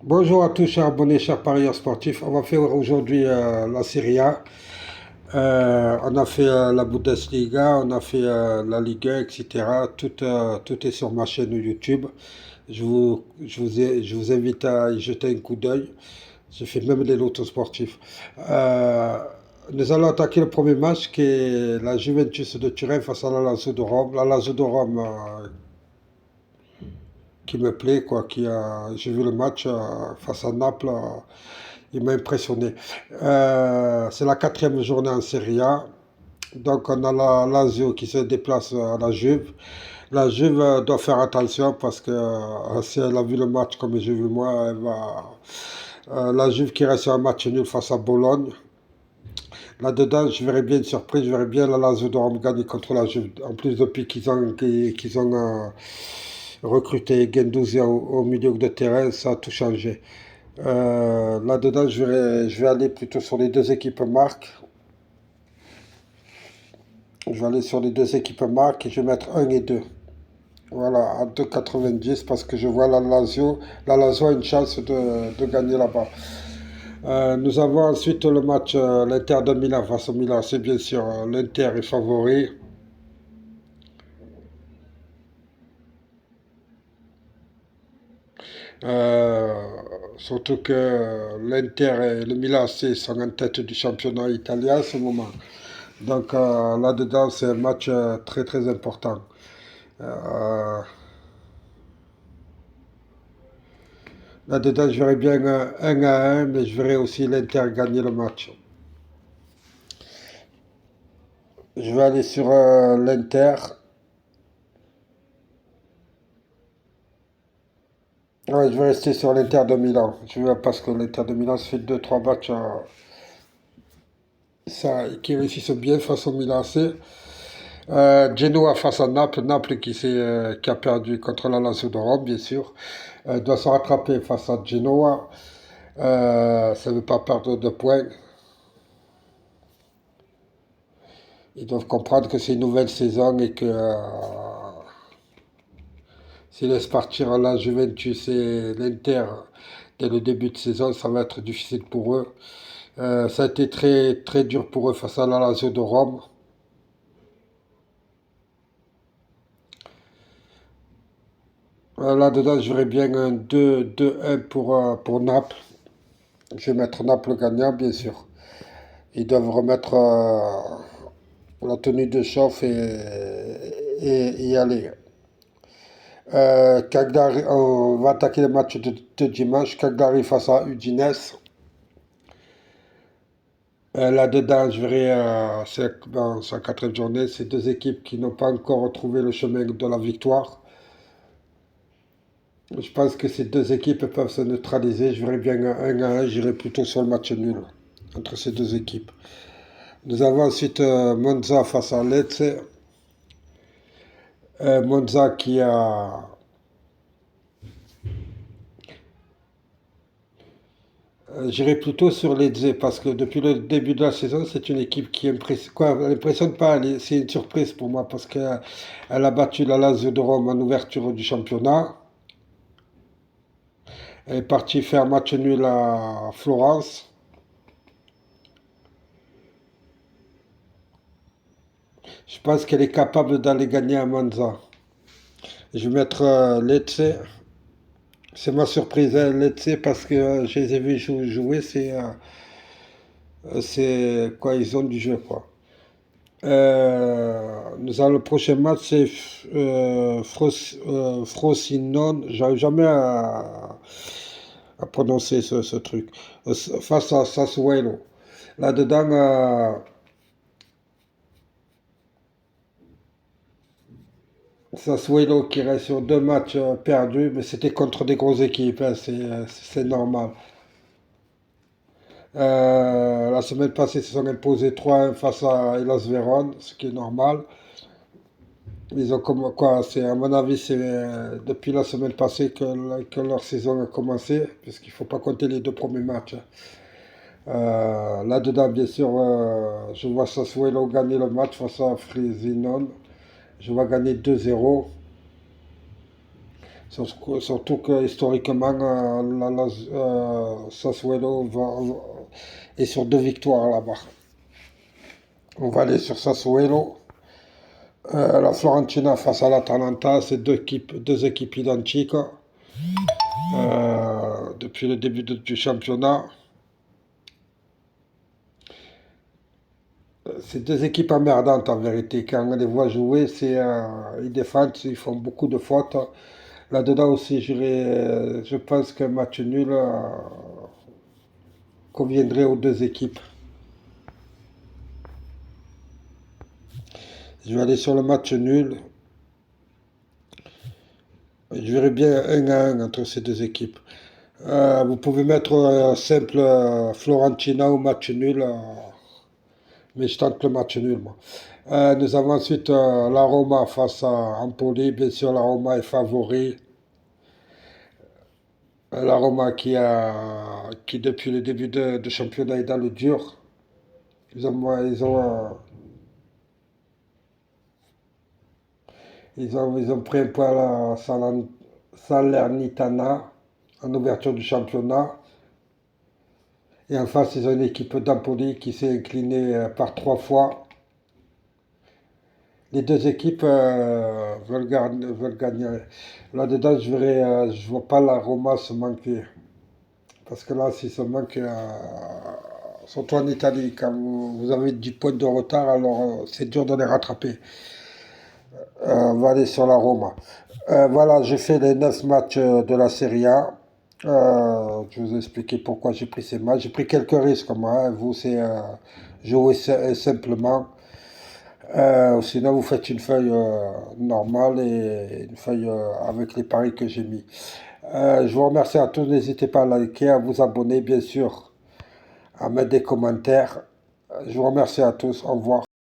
Bonjour à tous, chers abonnés, chers parieurs sportifs. On va faire aujourd'hui la Serie A. On a fait la Bundesliga, on a fait la Ligue 1, etc. Tout est sur ma chaîne YouTube. Je vous invite à y jeter un coup d'œil. J'ai fait même les lotos sportifs. Euh, Nous allons attaquer le premier match qui est la Juventus de Turin face à la Lazio de Rome. La Lazio de Rome qui me plaît, quoi. J'ai vu le match face à Naples. Il m'a impressionné. C'est la quatrième journée en Serie A. Donc on a la Lazio qui se déplace à la Juve. La Juve doit faire attention parce que si elle a vu le match comme j'ai vu moi, elle va... la Juve qui reste sur un match nul face à Bologne. Là-dedans, je verrais bien une surprise, je verrais bien la Lazio de Rome gagner contre la Juve. En plus, depuis qu'ils ont recruté Guendouzi au milieu de terrain, ça a tout changé. Là-dedans, je vais aller plutôt sur les deux équipes marques. Je vais aller sur les deux équipes marques et je vais mettre un et 2. Voilà, à 2,90 parce que je vois la Lazio. La Lazio a une chance de gagner là-bas. Nous avons ensuite le match l'Inter de Milan face au Milan. C'est bien sûr l'Inter est favori. Euh, Surtout que l'Inter et le Milan sont en tête du championnat italien à ce moment. Donc là-dedans, c'est un match très très important. Euh, Là-dedans, je verrais bien un à un, mais je verrais aussi l'Inter gagner le match. Je vais aller sur l'Inter. Ouais, je vais rester sur l'Inter de Milan. Parce que l'Inter de Milan, ça fait deux trois matchs qui réussissent bien face au Milan AC. Genoa face à Naples. Naples qui a perdu contre la Lazio de Rome, bien sûr. Doit se rattraper face à Genoa. Ça ne veut pas perdre de points. Ils doivent comprendre que c'est une nouvelle saison et que s'ils laissent partir la Juventus et l'Inter dès le début de saison, ça va être difficile pour eux. Ça a été très, très dur pour eux face à la Lazio de Rome. Là-dedans, je verrais bien un 2-1 pour Naples. Je vais mettre Naples gagnant, bien sûr. Ils doivent remettre la tenue de chauffe et y aller. On va attaquer le match de dimanche. Cagliari face à Udinese. Là-dedans, je verrai dans sa quatrième journée, ces deux équipes qui n'ont pas encore retrouvé le chemin de la victoire. Je pense que ces deux équipes peuvent se neutraliser. Je verrai bien un à un. J'irai plutôt sur le match nul entre ces deux équipes. Nous avons ensuite Monza face à Lecce. Monza qui a... J'irai plutôt sur Lecce parce que depuis le début de la saison, c'est une équipe qui impressionne. Quoi, elle impressionne pas. C'est une surprise pour moi parce qu'elle a battu la Lazio de Rome en ouverture du championnat. Elle est partie faire match nul à Florence. Je pense qu'elle est capable d'aller gagner à Monza. Je vais mettre Lecce. C'est ma surprise, hein, Lecce, parce que je les ai vus jouer. C'est quoi, ils ont du jeu, quoi. Nous avons le prochain match, c'est Frosinone. J'arrive jamais à prononcer ce truc. Face à Sassuolo. Là-dedans, Sassuolo qui reste sur deux matchs perdus, mais c'était contre des grosses équipes, hein, c'est normal. La semaine passée, ils se sont imposés 3-1 face à Hellas Vérone, ce qui est normal. Ils ont comme quoi, c'est à mon avis, c'est depuis la semaine passée que leur saison a commencé, puisqu'il ne faut pas compter les deux premiers matchs, hein. Là-dedans, bien sûr, je vois Sassuolo gagner le match face à Frosinone. Je vois gagner 2-0. Surtout que historiquement, Sassuolo est sur 2 victoires là-bas. On va aller sur Sassuolo. La Fiorentina face à l'Atalanta, c'est deux équipes identiques depuis le début du championnat. C'est deux équipes emmerdantes en vérité. Quand on les voit jouer, ils défendent, ils font beaucoup de fautes. Là-dedans aussi, je pense qu'un match nul conviendrait aux deux équipes. Je vais aller sur le match nul. Je verrai bien 1-1 entre ces deux équipes. Vous pouvez mettre simple Florentina au match nul, mais je tente le match nul, moi. Nous avons ensuite la Roma face à Empoli. Bien sûr, la Roma est favori. La Roma qui depuis le début de championnat est dans le dur. Ils ont, ils ont, euh, ils ont pris un point à la Salernitana en ouverture du championnat. Et en face, ils ont une équipe d'Empoli qui s'est inclinée par 3 fois. Les deux équipes veulent gagner. Là-dedans, je vois pas la Roma se manquer. Parce que là, s'ils se manquent, surtout en Italie, quand vous avez 10 points de retard, alors c'est dur de les rattraper. On va aller sur la Roma. Voilà, j'ai fait les 9 matchs de la Serie A. Je vous ai expliqué pourquoi j'ai pris ces matchs. J'ai pris quelques risques, moi, hein. Vous, c'est jouer simplement. Sinon, vous faites une feuille normale et une feuille avec les paris que j'ai mis. Je vous remercie à tous. N'hésitez pas à liker, à vous abonner, bien sûr, à mettre des commentaires. Je vous remercie à tous. Au revoir.